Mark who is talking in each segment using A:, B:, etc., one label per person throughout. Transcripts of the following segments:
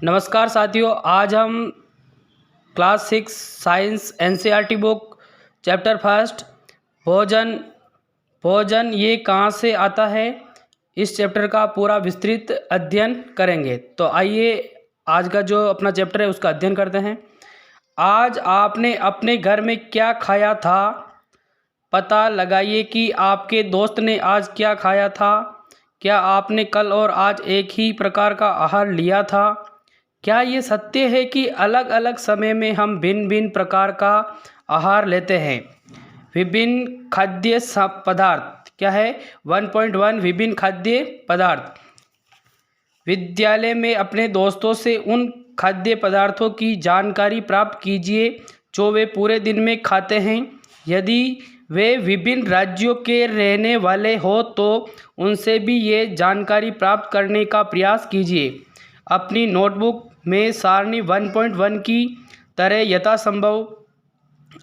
A: नमस्कार साथियों, आज हम class 6 science NCERT book chapter first भोजन भोजन ये कहाँ से आता है, इस चैप्टर का पूरा विस्तृत अध्ययन करेंगे। तो आइए आज का जो अपना चैप्टर है उसका अध्ययन करते हैं। आज आपने अपने घर में क्या खाया था? पता लगाइए कि आपके दोस्त ने आज क्या खाया था। क्या आपने कल और आज एक ही प्रकार का आहार लिया था? क्या ये सत्य है कि अलग अलग समय में हम भिन्न भिन्न प्रकार का आहार लेते हैं? विभिन्न खाद्य पदार्थ क्या है? 1.1 विभिन्न खाद्य पदार्थ। विद्यालय में अपने दोस्तों से उन खाद्य पदार्थों की जानकारी प्राप्त कीजिए जो वे पूरे दिन में खाते हैं। यदि वे विभिन्न राज्यों के रहने वाले हो तो उनसे भी ये जानकारी प्राप्त करने का प्रयास कीजिए। अपनी नोटबुक में सारणी 1.1 की तरह यथासंभव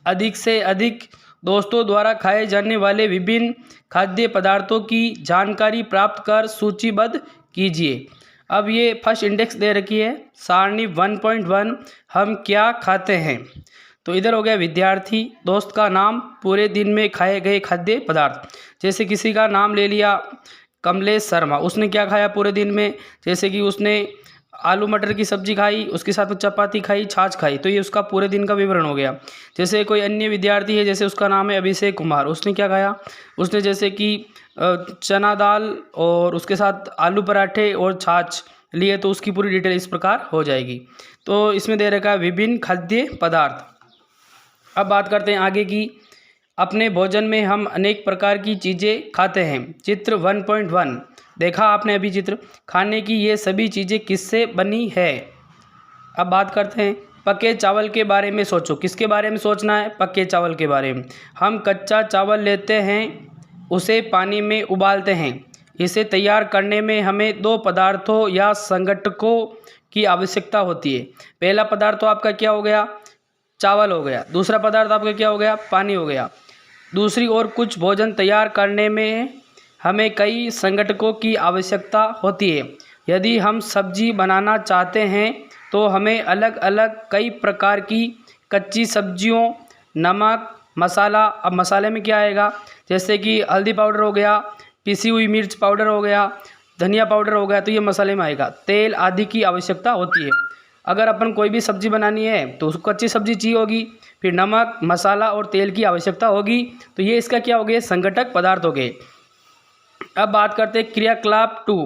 A: अधिक से अधिक दोस्तों द्वारा खाए जाने वाले विभिन्न खाद्य पदार्थों की जानकारी प्राप्त कर सूचीबद्ध कीजिए। अब ये फर्स्ट इंडेक्स दे रखी है, सारणी 1.1 हम क्या खाते हैं। तो इधर हो गया विद्यार्थी, दोस्त का नाम, पूरे दिन में खाए गए खाद्य पदार्थ। जैसे किसी का नाम ले लिया कमलेश शर्मा, उसने क्या खाया पूरे दिन में? जैसे कि उसने आलू मटर की सब्जी खाई, उसके साथ में चपाती खाई, छाछ खाई, तो ये उसका पूरे दिन का विवरण हो गया। जैसे कोई अन्य विद्यार्थी है, जैसे उसका नाम है अभिषेक कुमार, उसने क्या खाया? उसने जैसे कि चना दाल और उसके साथ आलू पराठे और छाछ लिए, तो उसकी पूरी डिटेल इस प्रकार हो जाएगी। तो इसमें दे रखा है विभिन्न खाद्य पदार्थ। अब बात करते हैं आगे की। अपने भोजन में हम अनेक प्रकार की चीज़ें खाते हैं। चित्र 1.1 देखा आपने अभी चित्र। खाने की ये सभी चीज़ें किससे बनी है? अब बात करते हैं पके चावल के बारे में सोचो। किसके बारे में सोचना है? पके चावल के बारे में। हम कच्चा चावल लेते हैं, उसे पानी में उबालते हैं। इसे तैयार करने में हमें दो पदार्थों या संघटकों की आवश्यकता होती है। पहला पदार्थ तो आपका क्या हो गया? चावल हो गया। दूसरा पदार्थ आपका क्या हो गया? पानी हो गया। दूसरी ओर कुछ भोजन तैयार करने में हमें कई संघटकों की आवश्यकता होती है। यदि हम सब्जी बनाना चाहते हैं तो हमें अलग अलग कई प्रकार की कच्ची सब्जियों, नमक, मसाला। अब मसाले में क्या आएगा? जैसे कि हल्दी पाउडर हो गया, पिसी हुई मिर्च पाउडर हो गया, धनिया पाउडर हो गया, तो ये मसाले में आएगा। तेल आदि की आवश्यकता होती है। अगर अपन कोई भी सब्ज़ी बनानी है तो उसको कच्ची सब्ज़ी चाहिए होगी, फिर नमक, मसाला और तेल की आवश्यकता होगी। तो ये इसका क्या हो गया? संघटक पदार्थ हो गए। अब बात करते हैं क्रियाकलाप 2,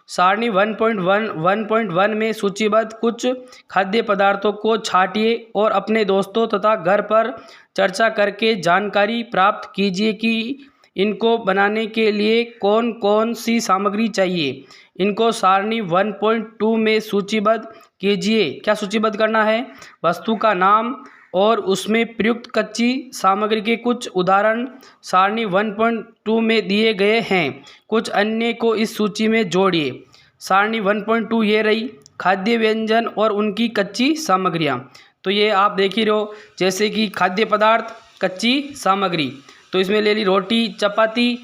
A: सारणी 1.1 में सूचीबद्ध कुछ खाद्य पदार्थों को छांटिए और अपने दोस्तों तथा घर पर चर्चा करके जानकारी प्राप्त कीजिए कि इनको बनाने के लिए कौन कौन सी सामग्री चाहिए। इनको सारणी 1.2 में सूचीबद्ध कीजिए। क्या सूचीबद्ध करना है? वस्तु का नाम और उसमें प्रयुक्त कच्ची सामग्री के कुछ उदाहरण सारणी 1.2 में दिए गए हैं। कुछ अन्य को इस सूची में जोड़िए। सारणी 1.2 ये रही, खाद्य व्यंजन और उनकी कच्ची सामग्रियाँ। तो ये आप देख ही रहे हो, जैसे कि खाद्य पदार्थ, कच्ची सामग्री। तो इसमें ले ली रोटी, चपाती,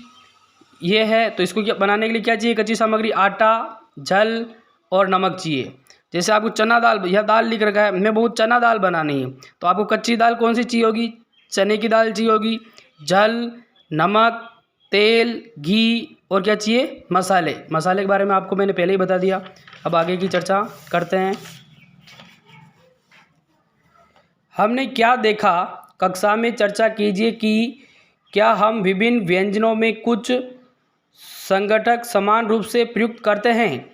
A: ये है। तो इसको क्या बनाने के लिए क्या चाहिए? कच्ची सामग्री, आटा, जल और नमक चाहिए। जैसे आपको चना दाल, यह दाल लिख रखा है, मैं बहुत चना दाल बनानी है, तो आपको कच्ची दाल कौन सी चाहिए होगी? चने की दाल चाहिए होगी। जल, नमक, तेल, घी और क्या चाहिए? मसाले। मसाले के बारे में आपको मैंने पहले ही बता दिया। अब आगे की चर्चा करते हैं। हमने क्या देखा? कक्षा में चर्चा कीजिए कि क्या हम विभिन्न व्यंजनों में कुछ संघटक समान रूप से प्रयुक्त करते हैं।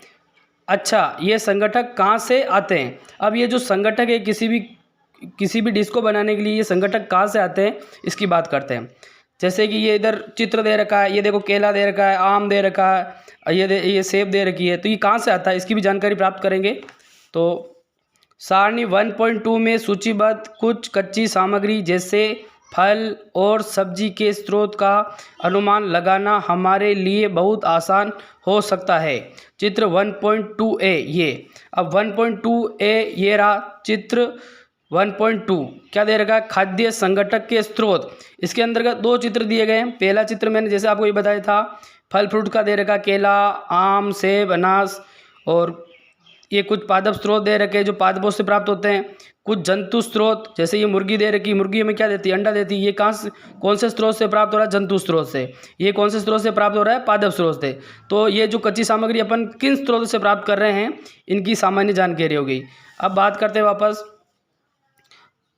A: अच्छा, ये संघटक कहाँ से आते हैं? अब ये जो संघटक है किसी भी डिश को बनाने के लिए ये संघटक कहाँ से आते हैं, इसकी बात करते हैं। जैसे कि ये इधर चित्र दे रखा है, ये देखो केला दे रखा है, आम दे रखा है, ये सेब दे रखी है, तो ये कहाँ से आता है, इसकी भी जानकारी प्राप्त करेंगे। तो सारणी 1.2 में सूचीबद्ध कुछ कच्ची सामग्री जैसे फल और सब्जी के स्रोत का अनुमान लगाना हमारे लिए बहुत आसान हो सकता है। चित्र 1.2a ये। अब 1.2a ये रहा चित्र 1.2। क्या दे रखा है? खाद्य संघटक के स्रोत। इसके अंतर्गत दो चित्र दिए गए हैं। पहला चित्र मैंने जैसे आपको ये बताया था, फल फ्रूट का दे रखा, केला, आम, सेब, अनानास और ये कुछ पादप स्रोत दे रखे हैं जो पादपों से प्राप्त होते हैं। कुछ जंतु स्रोत, जैसे ये मुर्गी दे रखी, मुर्गी हमें क्या देती है? अंडा देती है। ये कौन से स्रोत से प्राप्त हो रहा है? जंतु स्रोत से। ये कौन से स्रोत से प्राप्त हो रहा है? पादप स्रोत से। तो ये जो कच्ची सामग्री अपन किन स्रोत से प्राप्त कर रहे हैं, इनकी सामान्य जानकारी हो गई। अब बात करते हैं वापस,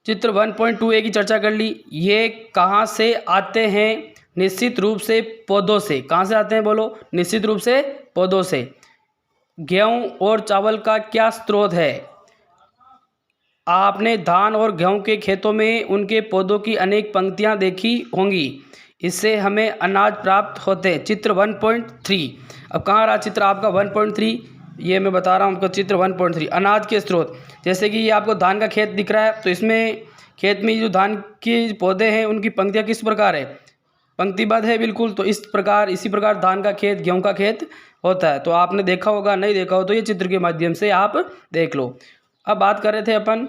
A: चित्र 1.2a की चर्चा कर ली। ये कहाँ से आते हैं? निश्चित रूप से पौधों से। कहाँ से आते हैं बोलो? निश्चित रूप से पौधों से। गेहूँ और चावल का क्या स्रोत है? आपने धान और गेहूं के खेतों में उनके पौधों की अनेक पंक्तियां देखी होंगी, इससे हमें अनाज प्राप्त होते हैं। चित्र 1.3। अब कहाँ रहा चित्र आपका 1.3? ये मैं बता रहा हूँ आपको, चित्र 1.3 अनाज के स्रोत। जैसे कि ये आपको धान का खेत दिख रहा है, तो इसमें खेत में जो धान के पौधे हैं उनकी पंक्तियाँ किस प्रकार है? पंक्तिबद्ध है बिल्कुल। तो इसी प्रकार धान का खेत, गेहूँ का खेत होता है। तो आपने देखा होगा, नहीं देखा हो तो ये चित्र के माध्यम से आप देख लो। अब बात कर रहे थे अपन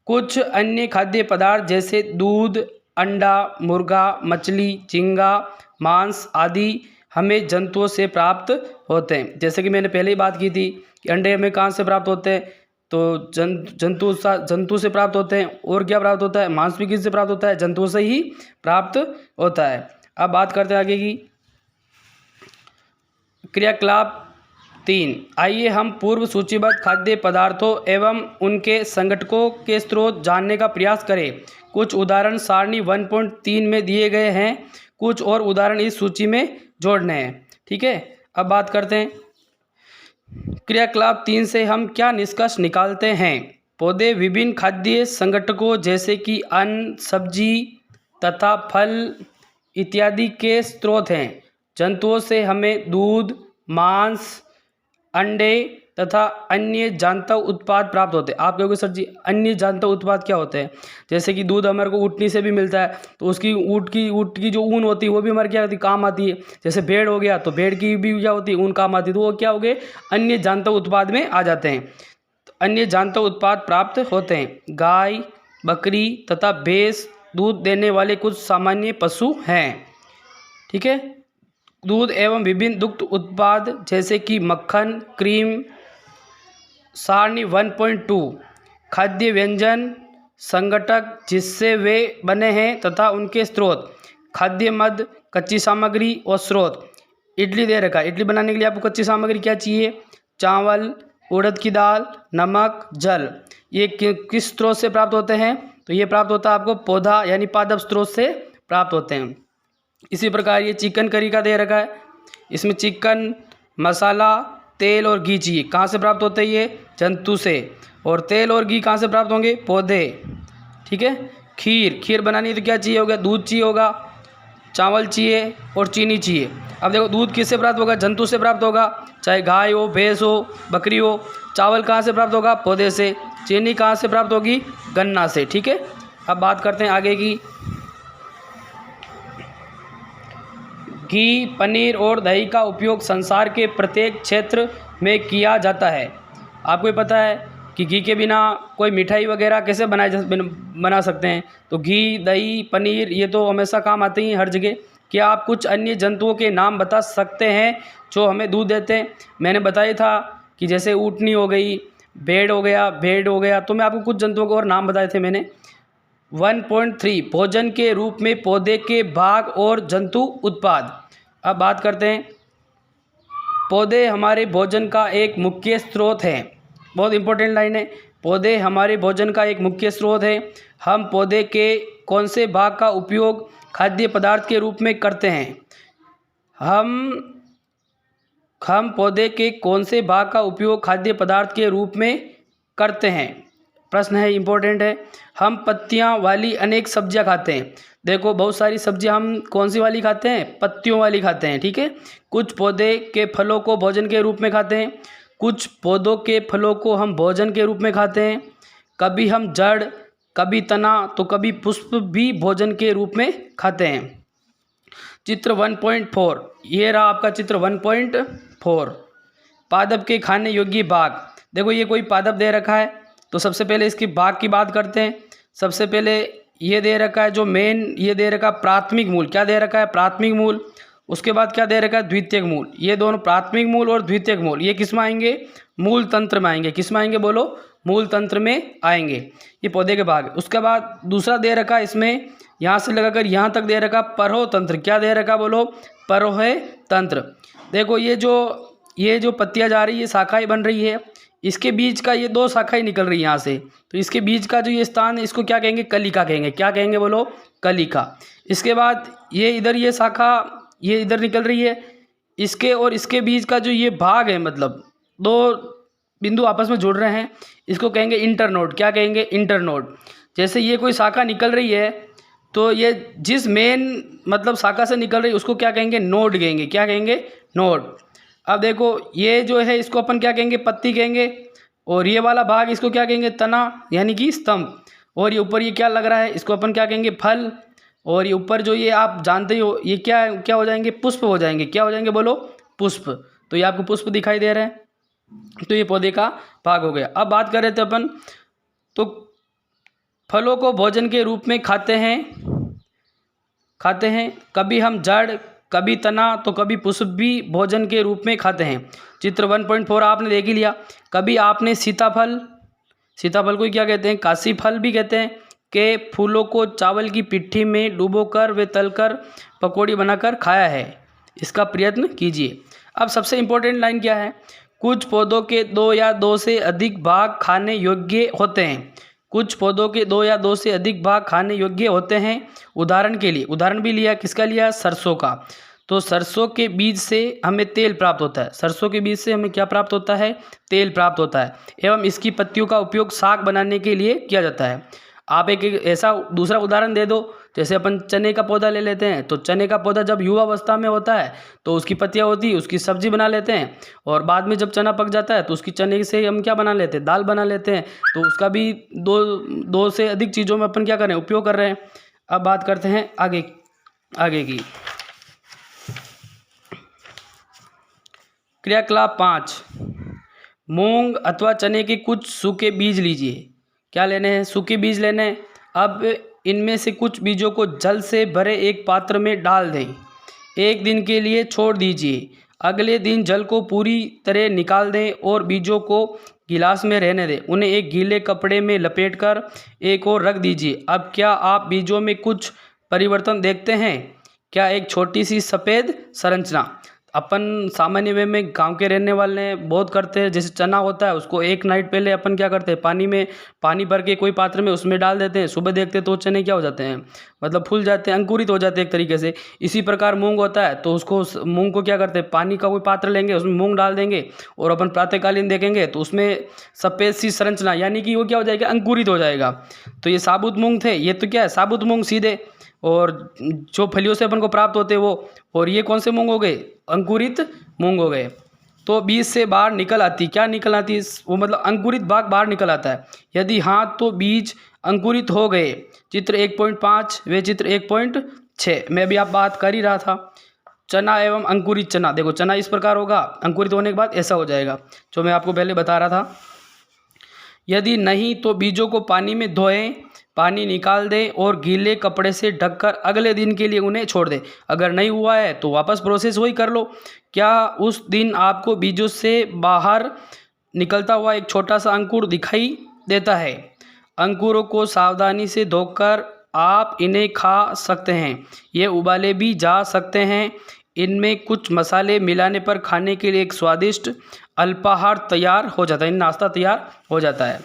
A: कुछ अन्य खाद्य पदार्थ जैसे दूध, अंडा, मुर्गा, मछली, झींगा, मांस आदि हमें जंतुओं से प्राप्त होते हैं। जैसे कि मैंने पहले ही बात की थी कि अंडे हमें कहाँ से प्राप्त होते हैं? तो जंतु से प्राप्त होते हैं। और क्या प्राप्त होता है? मांस भी किससे प्राप्त होता है? जंतुओं से ही प्राप्त होता है। अब बात करते हैं आगे की, क्रियाकलाप 3। आइए हम पूर्व सूचीबद्ध खाद्य पदार्थों एवं उनके संगठकों के स्रोत जानने का प्रयास करें। कुछ उदाहरण सारणी 1.3 में दिए गए हैं, कुछ और उदाहरण इस सूची में जोड़ने हैं। ठीक है, अब बात करते हैं क्रियाकलाप 3 से हम क्या निष्कर्ष निकालते हैं। पौधे विभिन्न खाद्य संगठकों जैसे कि अन्न, सब्जी तथा फल इत्यादि के स्रोत हैं। जंतुओं से हमें दूध, मांस, अंडे तथा अन्य जांतव उत्पाद प्राप्त होते हैं। आप कहोगे सर जी अन्य जांतव उत्पाद क्या होते हैं? जैसे कि दूध हमारे को ऊँटनी से भी मिलता है, तो उसकी ऊँट की जो ऊन होती है वो भी हमारे क्या होती है? काम आती है। जैसे भेड़ हो गया, तो भेड़ की भी क्या होती है? ऊन काम आती है। तो वो क्या हो गए? अन्य जांतव उत्पाद में आ जाते हैं। तो अन्य जांतव उत्पाद प्राप्त होते हैं। गाय, बकरी तथा भैंस दूध देने वाले कुछ सामान्य पशु हैं। ठीक है, दूध एवं विभिन्न दुग्ध उत्पाद जैसे कि मक्खन, क्रीम। सारणी 1.2 खाद्य व्यंजन, संगठक जिससे वे बने हैं तथा उनके स्रोत। खाद्य मद, कच्ची सामग्री और स्रोत। इडली दे रखा है, इडली बनाने के लिए आपको कच्ची सामग्री क्या चाहिए? चावल, उड़द की दाल, नमक, जल। ये किस स्रोत से प्राप्त होते हैं? तो ये प्राप्त होता है आपको पौधा यानी पादप स्रोत से प्राप्त होते हैं। इसी प्रकार ये चिकन करी का दे रखा है, इसमें चिकन मसाला, तेल और घी चाहिए। कहाँ से प्राप्त होते हैं ये? जंतु से। और तेल और घी कहाँ से प्राप्त होंगे? पौधे। ठीक है, खीर बनानी है तो क्या चाहिए होगा? दूध चाहिए होगा, चावल चाहिए और चीनी चाहिए। अब देखो दूध किससे प्राप्त होगा? जंतु से प्राप्त होगा, चाहे गाय हो, भैंस हो, बकरी हो। चावल कहाँ से प्राप्त होगा? पौधे से। चीनी कहाँ से प्राप्त होगी? गन्ना से। ठीक है, अब बात करते हैं आगे की। घी, पनीर और दही का उपयोग संसार के प्रत्येक क्षेत्र में किया जाता है। आपको पता है कि घी के बिना कोई मिठाई वगैरह कैसे बना सकते हैं? तो घी, दही, पनीर ये तो हमेशा काम आते ही हर जगह। क्या आप कुछ अन्य जंतुओं के नाम बता सकते हैं जो हमें दूध देते हैं? मैंने बताया था कि जैसे ऊँटनी हो गई, भेड़ हो गया। तो मैं आपको कुछ जंतुओं के और नाम बताए थे मैंने। 1.3 भोजन के रूप में पौधे के भाग और जंतु उत्पाद। अब बात करते हैं, पौधे हमारे भोजन का एक मुख्य स्रोत हैं। बहुत इंपॉर्टेंट लाइन है, पौधे हमारे भोजन का एक मुख्य स्रोत है। हम पौधे के कौन से भाग का उपयोग खाद्य पदार्थ के रूप में करते हैं? हम पौधे के कौन से भाग का उपयोग खाद्य पदार्थ के रूप में करते हैं? प्रश्न है, इंपॉर्टेंट है। हम पत्तियां वाली अनेक सब्जियां खाते हैं। देखो बहुत सारी सब्जियां हम कौन सी वाली खाते हैं? पत्तियों वाली खाते हैं। ठीक है, कुछ पौधे के फलों को भोजन के रूप में खाते हैं, कुछ पौधों के फलों को हम भोजन के रूप में खाते हैं। कभी हम जड़, कभी तना तो कभी पुष्प भी भोजन के रूप में खाते हैं। चित्र 1.4 ये रहा आपका चित्र 1.4 पादप के खाने योग्य भाग। देखो ये कोई पादप दे रखा है, तो सबसे पहले इसकी भाग की बात करते हैं। सबसे पहले ये दे रखा है जो मेन, ये दे रखा है प्राथमिक मूल। क्या दे रखा है? प्राथमिक मूल। उसके बाद क्या दे रखा है? द्वितीयक मूल। ये दोनों प्राथमिक मूल और द्वितीयक मूल ये किस में आएंगे? मूल तंत्र में आएंगे। किस में आएंगे बोलो? मूल तंत्र में आएंगे। ये पौधे के भाग। उसके बाद दूसरा दे रखा इसमें, यहाँ से लगाकर यहाँ तक दे रखा परोह तंत्र। क्या दे रखा बोलो? परोह तंत्र। देखो ये जो पत्तियाँ जा रही है, ये शाखाएँ बन रही है, इसके बीच का ये 2 शाखाएँ निकल रही है यहाँ से, तो इसके बीच का जो ये स्थान है इसको क्या कहेंगे? कलिका कहेंगे। क्या कहेंगे बोलो? कलिका। इसके बाद ये इधर ये शाखा ये इधर निकल रही है, इसके और इसके बीच का जो ये भाग है, मतलब 2 बिंदु आपस में जुड़ रहे हैं, इसको कहेंगे इंटरनोड। क्या कहेंगे? इंटरनोड। जैसे ये कोई शाखा निकल रही है तो ये जिस मेन मतलब शाखा से निकल रही है उसको क्या कहेंगे? नोड कहेंगे। क्या कहेंगे? नोड। अब देखो ये जो है इसको अपन क्या कहेंगे? पत्ती कहेंगे। और ये वाला भाग इसको क्या कहेंगे? तना, यानी कि स्तंभ। और ये ऊपर ये क्या लग रहा है, इसको अपन क्या कहेंगे? फल। और ये ऊपर जो ये आप जानते ही हो, ये क्या हो जाएंगे? पुष्प हो जाएंगे। क्या हो जाएंगे बोलो? पुष्प। तो ये आपको पुष्प दिखाई दे रहे हैं, तो ये पौधे का भाग हो गया। अब बात कर रहे थे अपन, तो फलों को भोजन के रूप में खाते हैं। कभी हम जड़, कभी तना, तो कभी पुष्प भी भोजन के रूप में खाते हैं। चित्र 1.4 आपने देख ही लिया। कभी आपने सीताफल को ही क्या कहते हैं? काशी फल भी कहते हैं, के फूलों को चावल की पिट्ठी में डुबोकर वे तलकर पकौड़ी बनाकर खाया है। इसका प्रयत्न कीजिए। अब सबसे इम्पोर्टेंट लाइन क्या है? कुछ पौधों के 2 या 2 से अधिक भाग खाने योग्य होते हैं। कुछ पौधों के 2 या 2 से अधिक भाग खाने योग्य होते हैं। उदाहरण के लिए, उदाहरण भी लिया, किसका लिया? सरसों का। तो सरसों के बीज से हमें तेल प्राप्त होता है। सरसों के बीज से हमें क्या प्राप्त होता है? तेल प्राप्त होता है। एवं इसकी पत्तियों का उपयोग साग बनाने के लिए किया जाता है। आप एक ऐसा दूसरा उदाहरण दे दो, जैसे अपन चने का पौधा ले लेते हैं, तो चने का पौधा जब युवा अवस्था में होता है तो उसकी पत्तियां होती है, उसकी सब्जी बना लेते हैं, और बाद में जब चना पक जाता है तो उसकी चने से हम क्या बना लेते हैं? दाल बना लेते हैं। तो उसका भी दो से अधिक चीज़ों में अपन क्या कर रहे हैं? उपयोग कर रहे हैं। अब बात करते हैं आगे की। क्रियाकलाप 5, मूंग अथवा चने के कुछ सूखे बीज लीजिए। क्या लेने हैं? सूखे बीज लेने हैं। अब इनमें से कुछ बीजों को जल से भरे एक पात्र में डाल दें। 1 दिन के लिए छोड़ दीजिए। अगले दिन जल को पूरी तरह निकाल दें और बीजों को गिलास में रहने दें। उन्हें एक गीले कपड़े में लपेटकर एक ओर रख दीजिए। अब क्या आप बीजों में कुछ परिवर्तन देखते हैं? क्या? एक छोटी सी सफ़ेद संरचना। अपन सामान्य वे में गांव के रहने वाले बहुत करते हैं। जैसे चना होता है, उसको एक नाइट पहले अपन क्या करते हैं? पानी भर के कोई पात्र में उसमें डाल देते हैं। सुबह देखते हैं तो चने क्या हो जाते हैं? मतलब फूल जाते हैं, अंकुरित हो जाते हैं एक तरीके से। इसी प्रकार मूंग होता है, तो उसको मूंग को क्या करते हैं? पानी का कोई पात्र लेंगे, उसमें मूंग डाल देंगे, और अपन प्रातःकालीन देखेंगे तो उसमें सफ़ेद सी संरचना, यानी कि वो क्या हो जाएगा? अंकुरित हो जाएगा। तो ये साबुत मूंग थे। ये तो क्या है? साबुत मूंग सीधे, और जो फलियों से अपन को प्राप्त होते हैं वो। और ये कौन से मूंग हो गए? अंकुरित मूंग हो गए। तो बीज से बाहर निकल आती, क्या निकल आती? वो मतलब अंकुरित भाग बाहर निकल आता है। यदि हाँ तो बीज अंकुरित हो गए। चित्र 1.5 व चित्र 1.6 में भी आप बात कर ही रहा था। चना एवं अंकुरित चना। देखो चना इस प्रकार होगा, अंकुरित होने के बाद ऐसा हो जाएगा, जो मैं आपको पहले बता रहा था। यदि नहीं तो बीजों को पानी में धोएं, पानी निकाल दें और गीले कपड़े से ढककर अगले दिन के लिए उन्हें छोड़ दें। अगर नहीं हुआ है तो वापस प्रोसेस वही कर लो। क्या उस दिन आपको बीजों से बाहर निकलता हुआ एक छोटा सा अंकुर दिखाई देता है? अंकुरों को सावधानी से धोकर आप इन्हें खा सकते हैं। ये उबाले भी जा सकते हैं। इनमें कुछ मसाले मिलाने पर खाने के लिए एक स्वादिष्ट अल्पाहार तैयार हो जाता है, नाश्ता तैयार हो जाता है।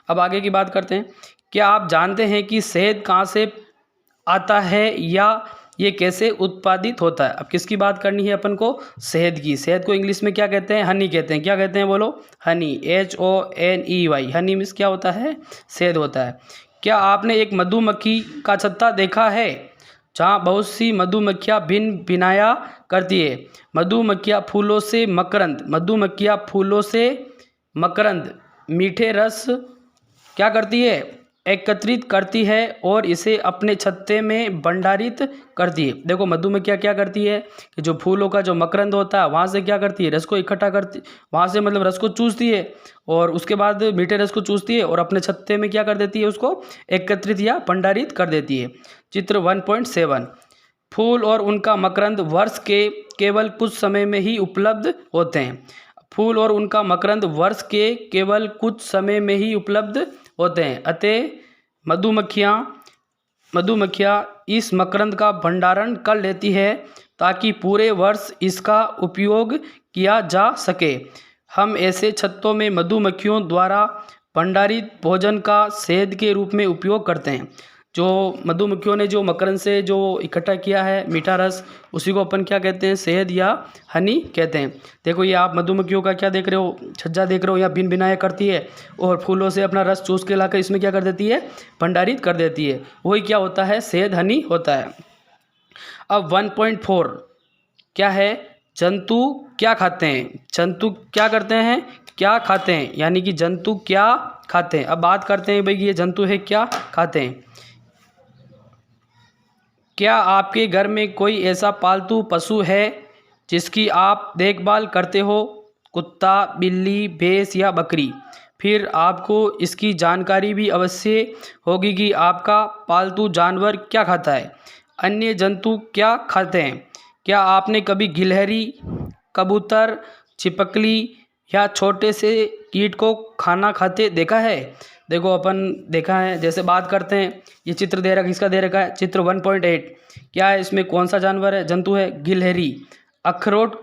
A: अब आगे की बात करते हैं। क्या आप जानते हैं कि शहद कहाँ से आता है या ये कैसे उत्पादित होता है? अब किसकी बात करनी है अपन को? शहद की। शहद को इंग्लिश में क्या कहते हैं? हनी कहते हैं। क्या कहते हैं बोलो? हनी। HONEY। हनी मीन्स क्या होता है? शहद होता है। क्या आपने एक मधुमक्खी का छत्ता देखा है जहाँ बहुत सी मधुमक्खियाँ भिन भिनाया करती है? मधुमक्खियाँ फूलों से मकरंद मीठे रस क्या करती है? एकत्रित करती है और इसे अपने छत्ते में भंडारित करती है। देखो मधुमक्खियाँ क्या करती है कि जो फूलों का जो मकरंद होता है वहाँ से क्या करती है? रस को इकट्ठा करती, वहाँ से मतलब रस को चूसती है, और उसके बाद मीठे रस को चूसती है और अपने छत्ते में क्या कर देती है? उसको एकत्रित या भंडारित कर देती है। चित्र 1.7। फूल और उनका मकरंद वर्ष के केवल कुछ समय में ही उपलब्ध होते हैं। फूल और उनका मकरंद वर्ष के केवल कुछ समय में ही उपलब्ध होते हैं, अतः मधुमक्खियाँ इस मकरंद का भंडारण कर लेती है ताकि पूरे वर्ष इसका उपयोग किया जा सके। हम ऐसे छत्तों में मधुमक्खियों द्वारा भंडारित भोजन का शहद के रूप में उपयोग करते हैं। जो मधुमक्खियों ने जो मकरंद से जो इकट्ठा किया है मीठा रस, उसी को अपन क्या कहते हैं, शहद या हनी कहते हैं। देखो ये आप मधुमक्खियों का क्या देख रहे हो, छज्जा देख रहे हो, या बिन बिनाया करती है और फूलों से अपना रस चूस के लाकर इसमें क्या कर देती है, भंडारित कर देती है। वही क्या होता है, शहद हनी होता है। अब 1.4 क्या है, जंतु क्या खाते हैं। जंतु क्या करते हैं, क्या खाते हैं, यानी कि जंतु क्या खाते हैं। अब बात करते हैं भाई ये जंतु है क्या खाते हैं। क्या आपके घर में कोई ऐसा पालतू पशु है जिसकी आप देखभाल करते हो, कुत्ता, बिल्ली, भैंस या बकरी। फिर आपको इसकी जानकारी भी अवश्य होगी कि आपका पालतू जानवर क्या खाता है। अन्य जंतु क्या खाते हैं। क्या आपने कभी गिलहरी, कबूतर, छिपकली या छोटे से कीट को खाना खाते देखा है। देखो अपन देखा है, जैसे बात करते हैं, ये चित्र दे रखा, किसका दे रखा है, चित्र 1.8। क्या है इसमें, कौन सा जानवर है, जंतु है, गिलहरी। अखरोट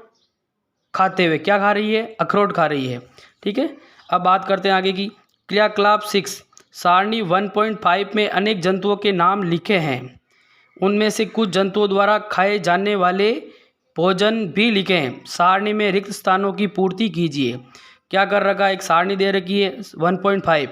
A: खाते हुए, क्या खा रही है, अखरोट खा रही है। ठीक है, अब बात करते हैं आगे की। क्रियाकलाप 6 सारणी 1.5 में अनेक जंतुओं के नाम लिखे हैं। उनमें से कुछ जंतुओं द्वारा खाए जाने वाले भोजन भी लिखे हैं। सारणी में रिक्त स्थानों की पूर्ति कीजिए। क्या कर रखा है, एक सारणी दे रखी है 1.5,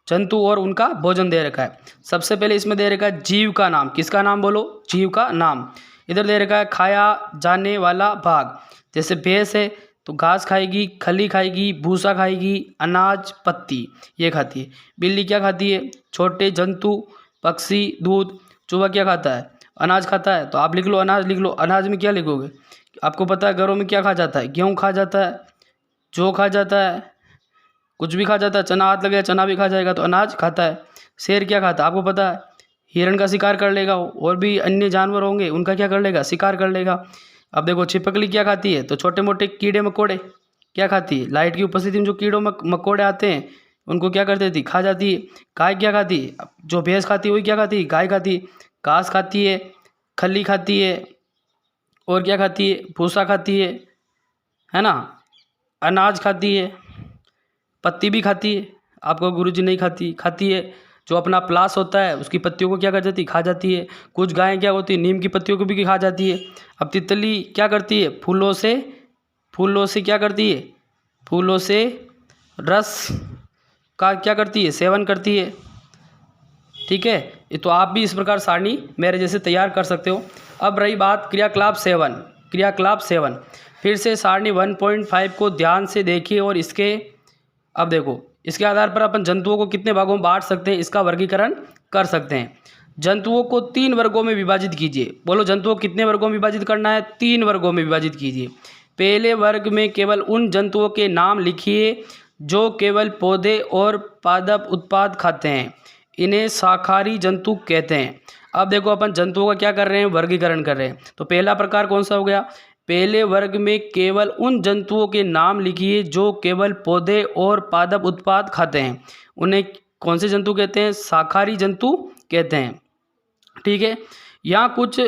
A: जंतु और उनका भोजन दे रखा है। सबसे पहले इसमें दे रखा है जीव का नाम, किसका नाम बोलो, जीव का नाम। इधर दे रखा है खाया जाने वाला भाग, जैसे भैंस है तो घास खाएगी, खली खाएगी, भूसा खाएगी, अनाज, पत्ती ये खाती है। बिल्ली क्या खाती है, छोटे जंतु, पक्षी, दूध। चूहा क्या खाता है, अनाज खाता है। तो आप लिख लो, अनाज लिख लो। अनाज में क्या लिखोगे, आपको पता है घरों में क्या खा जाता है, गेहूँ खा जाता है, जौ खा जाता है, कुछ भी खा जाता है। चना हाथ लगे, चना भी खा जाएगा, तो अनाज खाता है। शेर क्या खाता है, आपको पता है, हिरण का शिकार कर लेगा। और भी अन्य जानवर होंगे, उनका क्या कर लेगा, शिकार कर लेगा। अब देखो छिपकली क्या खाती है, तो छोटे मोटे कीड़े मकोड़े क्या खाती है। लाइट की उपस्थिति में जो कीड़ों मकोड़े आते हैं उनको क्या कर देती, खा जाती है। गाय क्या खाती है, जो भैंस खाती है वही क्या खाती है, गाय खाती है। घास खाती है, खली खाती है, और क्या खाती है, भूसा खाती है ना, अनाज खाती है, पत्ती भी खाती है। आपको गुरुजी नहीं खाती है। जो अपना प्लास होता है उसकी पत्तियों को क्या कर जाती, खा जाती है। कुछ गायें क्या होती है, नीम की पत्तियों को भी खा जाती है। अब तितली क्या करती है, फूलों से क्या करती है, फूलों से रस का क्या करती है, सेवन करती है। ठीक है, ये तो आप भी इस प्रकार सारणी मेरे जैसे तैयार कर सकते हो। अब रही बात क्रियाकलाप 7। फिर से सारणी 1.5 को ध्यान से देखिए और इसके, अब देखो इसके आधार पर अपन जंतुओं को कितने भागों में बांट सकते हैं, इसका वर्गीकरण कर सकते हैं। जंतुओं को 3 वर्गों में विभाजित कीजिए। बोलो जंतुओं को कितने वर्गों में विभाजित करना है, 3 वर्गों में विभाजित कीजिए। पहले वर्ग में केवल उन जंतुओं के नाम लिखिए जो केवल पौधे और पादप उत्पाद खाते हैं, इन्हें शाकाहारी जंतु कहते हैं। अब देखो अपन जंतुओं का क्या कर रहे हैं, वर्गीकरण कर रहे हैं। तो पहला प्रकार कौन सा हो गया, पहले वर्ग में केवल उन जंतुओं के नाम लिखिए जो केवल पौधे और पादप उत्पाद खाते हैं, उन्हें कौन से जंतु कहते हैं, शाकाहारी जंतु कहते हैं। ठीक है, यहाँ कुछ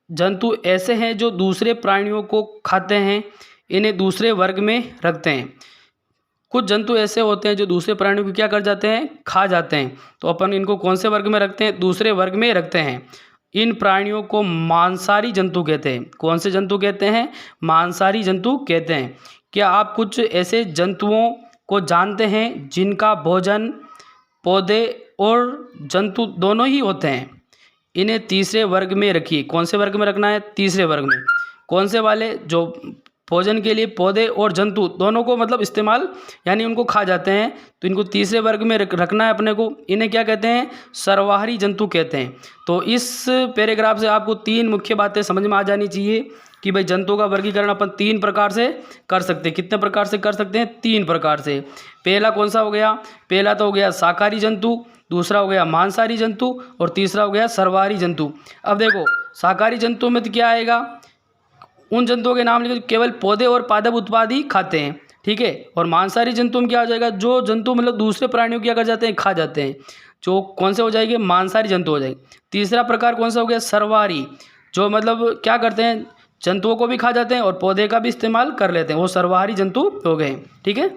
A: जंतु ऐसे हैं जो दूसरे प्राणियों को खाते हैं, इन्हें दूसरे वर्ग में रखते हैं। कुछ जंतु ऐसे होते हैं जो दूसरे प्राणियों को क्या कर जाते हैं, खा जाते हैं, तो अपन इनको कौन से वर्ग में रखते हैं, दूसरे वर्ग में रखते हैं। इन प्राणियों को मांसाहारी जंतु कहते हैं। कौन से जंतु कहते हैं, मांसाहारी जंतु कहते हैं। क्या आप कुछ ऐसे जंतुओं को जानते हैं जिनका भोजन पौधे और जंतु दोनों ही होते हैं, इन्हें तीसरे वर्ग में रखिए। कौन से वर्ग में रखना है, तीसरे वर्ग में। कौन से वाले, जो भोजन के लिए पौधे और जंतु दोनों को मतलब इस्तेमाल यानी उनको खा जाते हैं, तो इनको तीसरे वर्ग में रखना है अपने को। इन्हें क्या कहते हैं, सर्वाहारी जंतु कहते हैं। तो इस पैराग्राफ से आपको 3 मुख्य बातें समझ में आ जानी चाहिए कि भाई जंतुओं का वर्गीकरण अपन 3 प्रकार से कर सकते हैं। कितने प्रकार से कर सकते हैं, 3 प्रकार से। पहला कौन सा हो गया, पहला तो हो गया शाकाहारी जंतु, दूसरा हो गया मांसाहारी जंतु, और तीसरा हो गया सर्वाहारी जंतु। अब देखो शाकाहारी जंतु में तो क्या आएगा, उन जंतुओं के नाम लिखे जो केवल पौधे और पादप उत्पाद ही खाते हैं। ठीक है। और मांसाहारी जंतु में क्या हो जाएगा, जो जंतु मतलब दूसरे प्राणियों क्या कर जाते हैं, खा जाते हैं, जो कौन से हो जाएंगे, मांसाहारी जंतु हो जाएंगे। तीसरा प्रकार कौन सा हो गया, सर्वहारी, जो मतलब क्या करते हैं, जंतुओं को भी खा जाते हैं और पौधे का भी इस्तेमाल कर लेते हैं, वो सर्वहारी जंतु हो गए। ठीक है।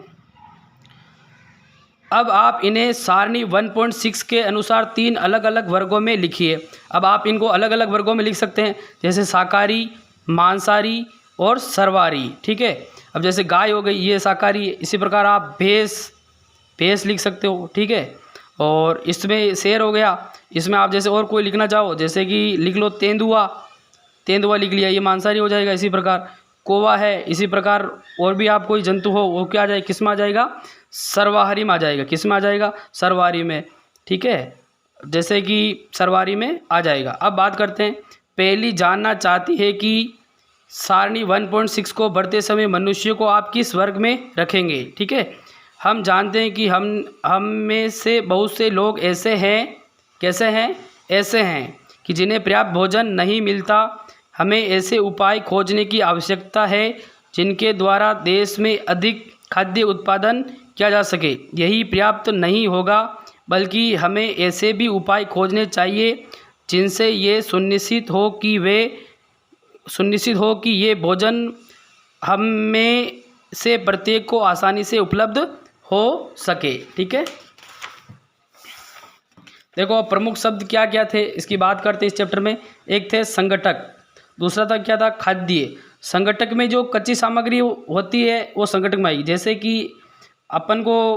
A: अब आप इन्हें सारणी 1.6 के अनुसार 3 अलग अलग वर्गों में लिखिए। अब आप इनको अलग अलग वर्गों में लिख सकते हैं, जैसे शाकाहारी, मांसाहारी और सर्वहारी। ठीक है। अब जैसे गाय हो गई, ये शाकाहारी है। इसी प्रकार आप भैंस लिख सकते हो। ठीक है। और इसमें शेर हो गया, इसमें आप जैसे और कोई लिखना चाहो, जैसे कि लिख लो तेंदुआ लिख लिया, ये मांसाहारी हो जाएगा। इसी प्रकार कौवा है, इसी प्रकार और भी आप कोई जंतु हो, वो क्या आ जाएगा, किस में आ जाएगा, सर्वहारी में आ जाएगा। किस में आ जाएगा, सर्वहारी में। ठीक है, जैसे कि सर्वहारी में आ जाएगा। अब बात करते हैं, पहली जानना चाहती है कि सारणी 1.6 को भरते समय मनुष्य को आप किस वर्ग में रखेंगे। ठीक है। हम जानते हैं कि हम में से बहुत से लोग ऐसे हैं, कैसे हैं, ऐसे हैं कि जिन्हें पर्याप्त भोजन नहीं मिलता। हमें ऐसे उपाय खोजने की आवश्यकता है जिनके द्वारा देश में अधिक खाद्य उत्पादन किया जा सके। यही पर्याप्त नहीं होगा, बल्कि हमें ऐसे भी उपाय खोजने चाहिए जिनसे ये सुनिश्चित हो कि ये भोजन हम में से प्रत्येक को आसानी से उपलब्ध हो सके। ठीक है। देखो प्रमुख शब्द क्या क्या थे, इसकी बात करते हैं इस चैप्टर में। एक थे संगठक, दूसरा था क्या था, खाद्य। संगठक में जो कच्ची सामग्री होती है वो संगठक में आएगी। जैसे कि अपन को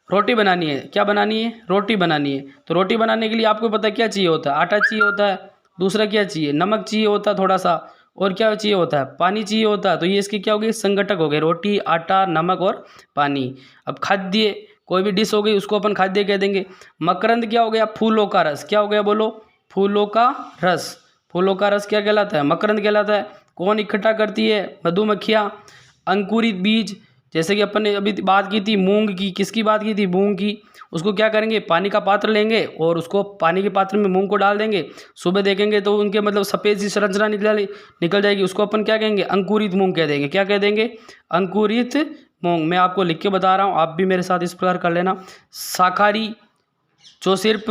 A: रोटी बनानी है, क्या बनानी है, रोटी बनानी है। तो रोटी बनाने के लिए आपको पता है क्या चाहिए होता है, आटा चाहिए होता है, दूसरा क्या चाहिए, नमक चाहिए होता है थोड़ा सा, और क्या चाहिए होता है, पानी चाहिए होता है। तो ये इसके क्या हो गए, संगठक हो गए, रोटी, आटा, नमक और पानी। अब खाद्य, कोई भी डिश हो गई उसको अपन खाद्य कह देंगे। मकरंद क्या हो गया, फूलों का रस। क्या हो गया, बोलो, फूलों का रस। फूलों का रस क्या कहलाता है, मकरंद कहलाता है। कौन इकट्ठा करती है, मधुमक्खियाँ। अंकुरित बीज, जैसे कि अपन ने अभी बात की थी मूंग की, किसकी बात की थी, मूंग की। उसको क्या करेंगे, पानी का पात्र लेंगे और उसको पानी के पात्र में मूंग को डाल देंगे। सुबह देखेंगे तो उनके मतलब सफ़ेद सी संरचना निकल जाएगी, उसको अपन क्या कहेंगे, अंकुरित मूंग कह देंगे। क्या कह देंगे, अंकुरित मूंग। मैं आपको लिख के बता रहा हूँ, आप भी मेरे साथ इस प्रकार कर लेना। शाकाहारी, जो सिर्फ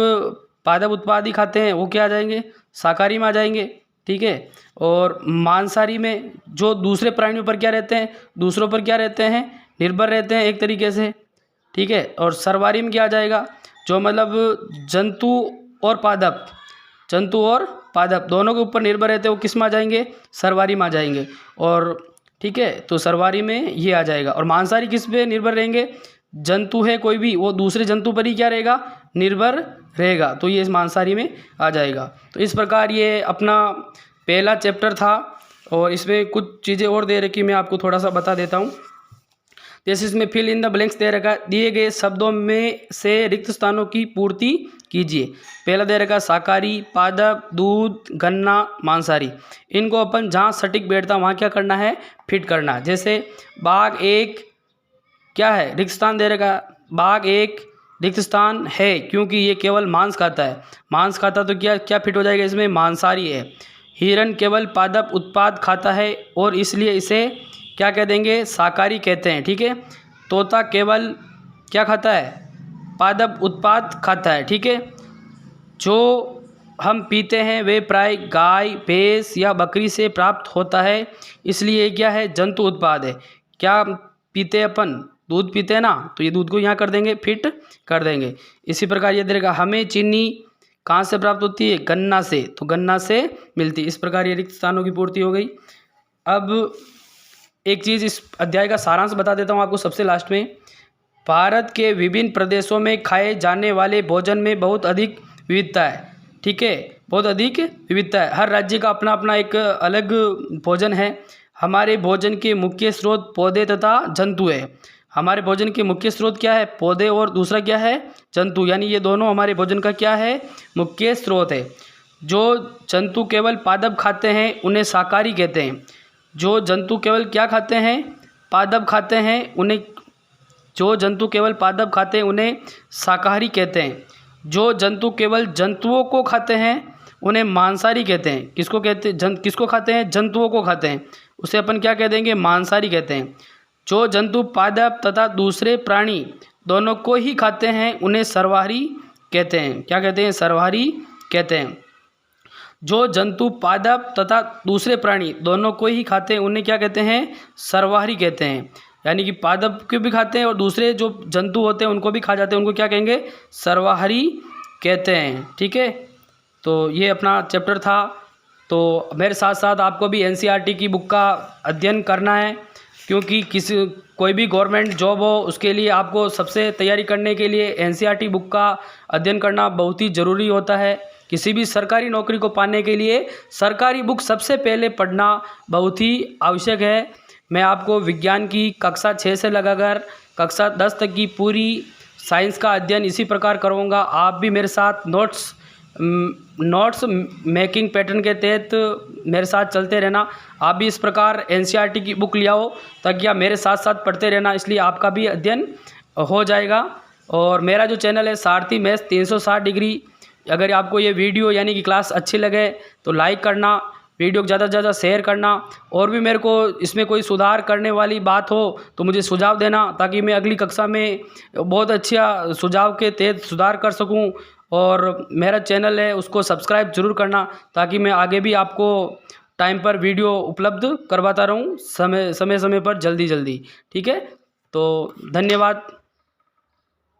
A: पादप उत्पाद ही खाते हैं, वो क्या आ जाएंगे, शाकाहारी में आ जाएंगे। ठीक है। और मांसाहारी में जो दूसरे प्राणियों पर क्या रहते हैं, दूसरों पर क्या रहते हैं, निर्भर रहते हैं एक तरीके से। ठीक है। और सर्वहारी में क्या आ जाएगा, जो मतलब जंतु और पादप दोनों के ऊपर निर्भर रहते हैं, वो किस में आ जाएंगे, सर्वहारी में आ जाएंगे। और ठीक है, तो सर्वहारी में ये आ जाएगा। और मांसाहारी किस पे निर्भर रहेंगे, जंतु है कोई भी, वो दूसरे जंतु पर ही क्या रहेगा, निर्भर रहेगा। तो ये इस मांसाहारी में आ जाएगा। तो इस प्रकार ये अपना पहला चैप्टर था, और इसमें कुछ चीज़ें और दे रखी, मैं आपको थोड़ा सा बता देता हूँ। जैसे इसमें फिल इन द ब्लैंक्स दे रखा, दिए गए शब्दों में से रिक्त स्थानों की पूर्ति कीजिए। पहला दे रखा शाकाहारी, पादप, दूध, गन्ना, मांसाहारी। इनको अपन जहाँ सटीक बैठता वहाँ क्या करना है, फिट करना। जैसे बाघ एक क्या है, रिक्त स्थान दे रखा, बाघ एक रिक्त स्थान है क्योंकि ये केवल मांस खाता है। मांस खाता तो क्या क्या फिट हो जाएगा इसमें, मांसाहारी है। हिरण केवल पादप उत्पाद खाता है और इसलिए इसे क्या कह देंगे, शाकाहारी कहते हैं। ठीक है। तोता केवल क्या खाता है, पादप उत्पाद खाता है। ठीक है। जो हम पीते हैं वे प्राय गाय, भैंस या बकरी से प्राप्त होता है, इसलिए क्या है, जंतु उत्पाद है। क्या पीते हैं अपन, दूध पीते हैं ना, तो ये दूध को यहाँ कर देंगे, फिट कर देंगे। इसी प्रकार ये देगा, हमें चीनी कहाँ से प्राप्त होती है, गन्ना से, तो गन्ना से मिलती है। इस प्रकार ये रिक्त स्थानों की पूर्ति हो गई। अब एक चीज़ इस अध्याय का सारांश बता देता हूँ आपको सबसे लास्ट में। भारत के विभिन्न प्रदेशों में खाए जाने वाले भोजन में बहुत अधिक विविधता है। ठीक है, बहुत अधिक विविधता है। हर राज्य का अपना अपना एक अलग भोजन है। हमारे भोजन के मुख्य स्रोत पौधे तथा जंतु है। हमारे भोजन के मुख्य स्रोत क्या है, पौधे, और दूसरा क्या है, जंतु। यानी ये दोनों हमारे भोजन का क्या है, मुख्य स्रोत है। जो जंतु केवल पादप खाते हैं उन्हें शाकाहारी कहते हैं। जो जंतु केवल क्या खाते हैं, पादप खाते हैं, उन्हें शाकाहारी कहते हैं। जो जंतु केवल जंतुओं को खाते हैं उन्हें मांसाहारी कहते हैं। किसको खाते हैं, जंतुओं को खाते हैं, उसे अपन क्या कह देंगे, मांसाहारी कहते हैं। जो जंतु पादप तथा दूसरे प्राणी दोनों को ही खाते हैं उन्हें सर्वाहारी कहते हैं। क्या कहते हैं? सर्वाहारी कहते हैं। जो जंतु पादप तथा दूसरे प्राणी दोनों को ही खाते हैं उन्हें क्या कहते हैं? सर्वाहारी कहते हैं। यानी कि पादप को भी खाते हैं और दूसरे जो जंतु होते हैं उनको भी खा जाते हैं, उनको क्या कहेंगे? सर्वाहारी कहते हैं। ठीक है, तो ये अपना चैप्टर था। तो मेरे साथ साथ आपको भी एनसीईआरटी की बुक का अध्ययन करना है, क्योंकि कोई भी गवर्नमेंट जॉब हो उसके लिए आपको सबसे तैयारी करने के लिए एनसीईआरटी बुक का अध्ययन करना बहुत ही ज़रूरी होता है। किसी भी सरकारी नौकरी को पाने के लिए सरकारी बुक सबसे पहले पढ़ना बहुत ही आवश्यक है। मैं आपको विज्ञान की कक्षा 6 से लगाकर कक्षा 10 तक की पूरी साइंस का अध्ययन इसी प्रकार करूँगा। आप भी मेरे साथ नोट्स मेकिंग पैटर्न के तहत मेरे साथ चलते रहना। आप भी इस प्रकार एनसीईआरटी की बुक ले आओ ताकि आप मेरे साथ साथ पढ़ते रहना, इसलिए आपका भी अध्ययन हो जाएगा। और मेरा जो चैनल है सारथी मैथ्स 360 डिग्री, अगर आपको ये वीडियो यानी कि क्लास अच्छी लगे तो लाइक करना, वीडियो को ज़्यादा से ज़्यादा शेयर करना, और भी मेरे को इसमें कोई सुधार करने वाली बात हो तो मुझे सुझाव देना ताकि मैं अगली कक्षा में बहुत अच्छा सुझाव के तहत सुधार कर सकूं। और मेरा चैनल है उसको सब्सक्राइब ज़रूर करना ताकि मैं आगे भी आपको टाइम पर वीडियो उपलब्ध करवाता रहूं, समय समय पर, जल्दी। ठीक है, तो धन्यवाद।